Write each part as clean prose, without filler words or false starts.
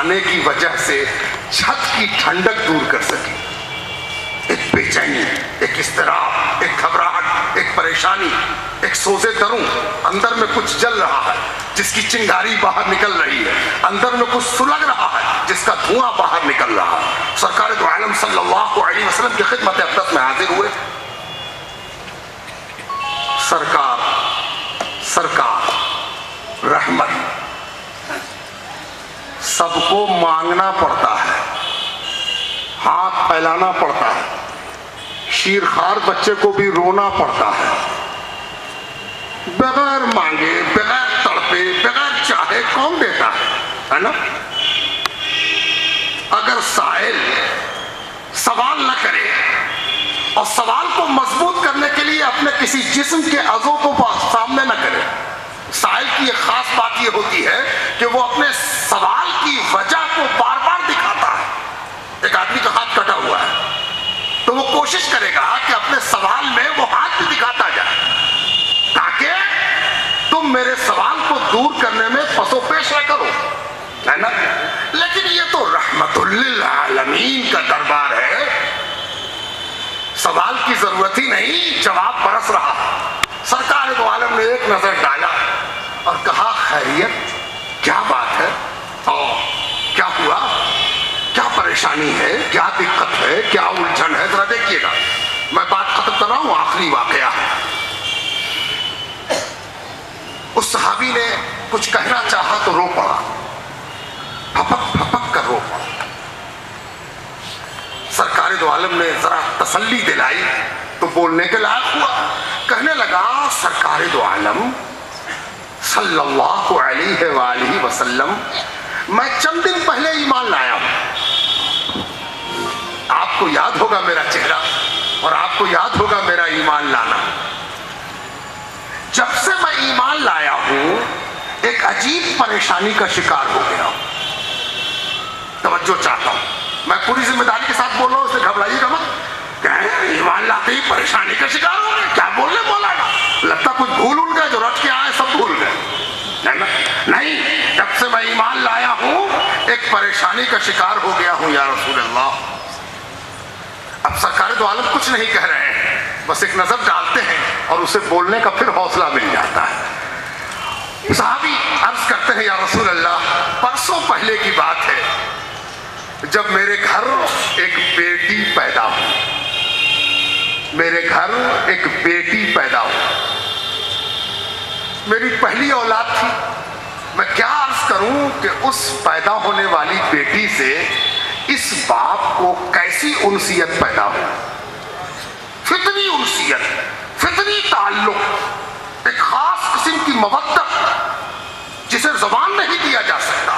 آنے کی وجہ سے چھت کی ٹھنڈک دور کر سکی. ایک بے چینی، ایک اضطراب، ایک گھبراہٹ، ایک پریشانی، ایک سوزے دروں، اندر میں کچھ جل رہا ہے جس کی چنگاری باہر نکل رہی ہے، اندر میں کچھ سلگ رہا ہے جس کا دھواں باہر نکل رہا ہے. سرکار دو عالم صلی اللہ علیہ وسلم کی خدمت اقدس میں حاضر ہوئے. سرکار رحمت، سب کو مانگنا پڑتا ہے، ہاتھ پھیلانا پڑتا ہے، شیرخوار بچے کو بھی رونا پڑتا ہے. بغیر مانگے، بغیر تڑپے، بغیر چاہے کون دیتا ہے نا؟ اگر سائل سوال نہ کرے اور سوال کو مضبوط کرنے کے لیے اپنے کسی جسم کے عضو کو سامنے نہ کرے. سائل کی ایک خاص بات یہ ہوتی ہے کہ وہ اپنے سوال کی وجہ کو بار بار دکھاتا ہے. ایک آدمی کا ہاتھ کٹا ہوا ہے تو وہ کوشش کرے گا کہ اپنے سوال میں وہ ہاتھ بھی دکھاتا جائے تاکہ تم میرے سوال کو دور کرنے میں پس و پیش نہ کرو، ہے نا؟ لیکن یہ تو رحمت للعالمین کا دربار ہے، سوال کی ضرورت ہی نہیں، جواب برس رہا. سرکار دو عالم نے ایک نظر ڈالا اور کہا خیریت، کیا بات ہے، کیا ہوا، کیا پریشانی ہے، کیا دقت ہے، کیا الجھن ہے، ذرا دیکھیے گا. میں بات ختم کر رہا ہوں، آخری واقعہ ہے. اس صحابی نے کچھ کہنا چاہا تو رو پڑا، پھپک پھپک کر رو پڑا. سرکار دو عالم نے ذرا تسلی دلائی تو بولنے کے لائق ہوا. کہنے لگا سرکار دو عالم صلی اللہ علیہ وآلہ وسلم، میں چند دن پہلے ایمان لایا ہوں. آپ کو یاد ہوگا میرا چہرہ اور آپ کو یاد ہوگا میرا ایمان لانا. جب سے میں ایمان لایا ہوں ایک عجیب پریشانی کا شکار ہو گیا ہوں. توجہ چاہتا ہوں، میں پوری ذمہ داری کے ساتھ بول رہا ہوں، اس سے گھبرائیے گا مت. ایمان لاتے ہی پریشانی کا شکار ہو گئے، کیا بولنے بولا نا، لگتا کچھ بھول گئے، جو رٹ کے آئے سب بھول گئے. نہیں، جب سے میں ایمان لایا ہوں ایک پریشانی کا شکار ہو گیا ہوں یا رسول اللہ. اب سرکار دو عالم کچھ نہیں کہہ رہے ہیں، بس ایک نظر ڈالتے ہیں اور اسے بولنے کا پھر حوصلہ مل جاتا ہے. صحابی عرض کرتے ہیں یا رسول اللہ، پرسوں پہلے کی بات ہے جب میرے گھر ایک بیٹی پیدا ہوئی. میرے گھر ایک بیٹی پیدا ہوئی، میری پہلی اولاد تھی. میں کیا عرض کروں کہ اس پیدا ہونے والی بیٹی سے اس باپ کو کیسی انسیت پیدا ہوئی، فطری انسیت، فطری تعلق، ایک خاص قسم کی محبت جسے زبان نہیں دیا جا سکتا.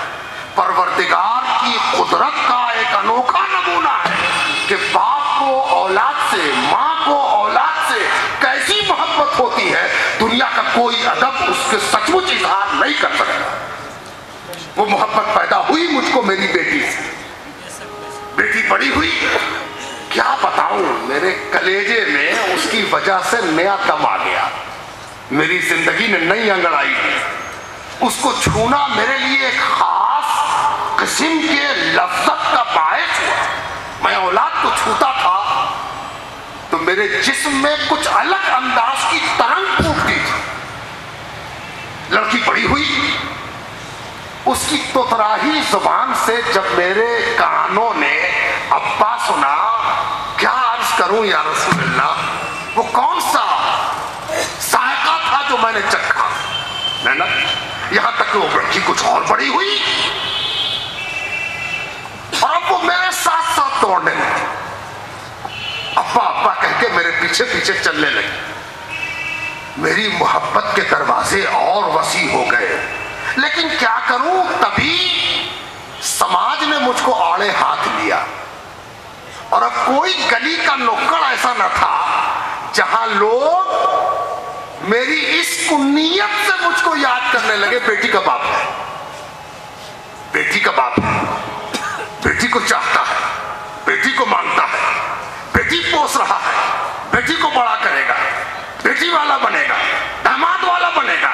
پروردگار کی قدرت کا ایک انوکھا نمونہ ہے کہ باپ کو اولاد سے، ماں کو اولاد سے کیسی محبت ہوتی ہے، دنیا کا کوئی ادب اس کے سچ مچ اظہار نہیں کر سکتا. وہ محبت پیدا ہوئی مجھ کو میری بیٹی سے. بیٹی بڑی ہوئی، کیا بتاؤں، میرے کلیجے میں اس کی وجہ سے نیا دم آ گیا. میری زندگی میں نئی انگڑائی ہے. اس کو چھونا میرے لیے ایک خاص قسم کے لذت کا باعث ہوا. میں اولاد کو چھوتا تھا تو میرے جسم میں کچھ الگ انداز کی ترنگ پھوٹتی تھی. لڑکی بڑی ہوئی، اس کی توتراہی زبان سے جب میرے کانوں نے ابا سنا، کیا عرض کروں یا رسول اللہ، وہ کون سا ذائقہ تھا جو میں نے چکھا. میں نا یہاں تک کہ وہ لڑکی کچھ اور بڑی ہوئی اور اب وہ میرے ساتھ ساتھ دوڑنے لگی. ابا ابا کہہ کے میرے پیچھے پیچھے چلنے لگی. میری محبت کے دروازے اور وسیع ہو گئے. لیکن کیا کروں، تبھی سماج نے مجھ کو آڑے ہاتھ لیا اور اب کوئی گلی کا نکڑ ایسا نہ تھا جہاں لوگ میری اس کنیت سے مجھ کو یاد کرنے لگے، بیٹی کا باپ ہے، بیٹی کا باپ ہے، بیٹی کو چاہتا ہے، بیٹی کو مانگتا ہے، بیٹی پوس رہا ہے، بیٹی کو بڑا کرے گا، بیٹی والا بنے گا، داماد والا بنے گا.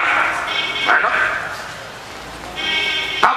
اب